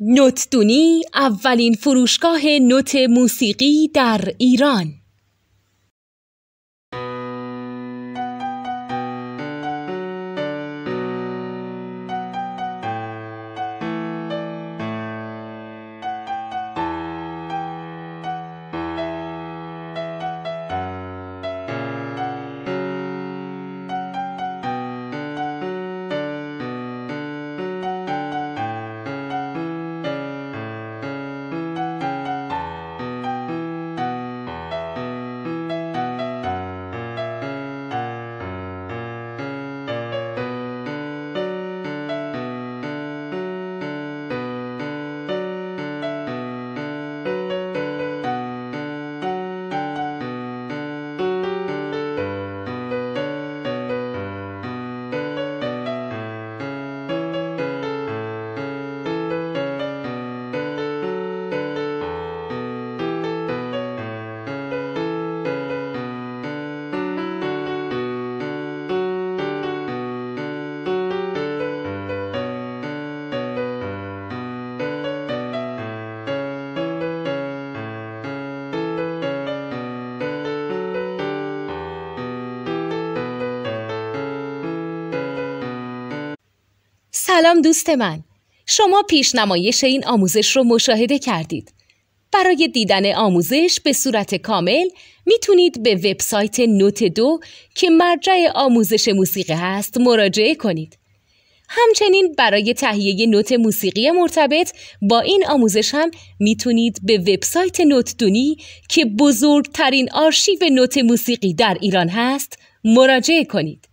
نوتدونی اولین فروشگاه نوت موسیقی در ایران. سلام دوست من، شما پیشنمایش این آموزش رو مشاهده کردید. برای دیدن آموزش به صورت کامل میتونید به وبسایت نوت 2 که مرجع آموزش موسیقی هست مراجعه کنید. همچنین برای تهیه نوت موسیقی مرتبط با این آموزش هم میتونید به وبسایت نوتدونی که بزرگترین آرشیو نوت موسیقی در ایران هست مراجعه کنید.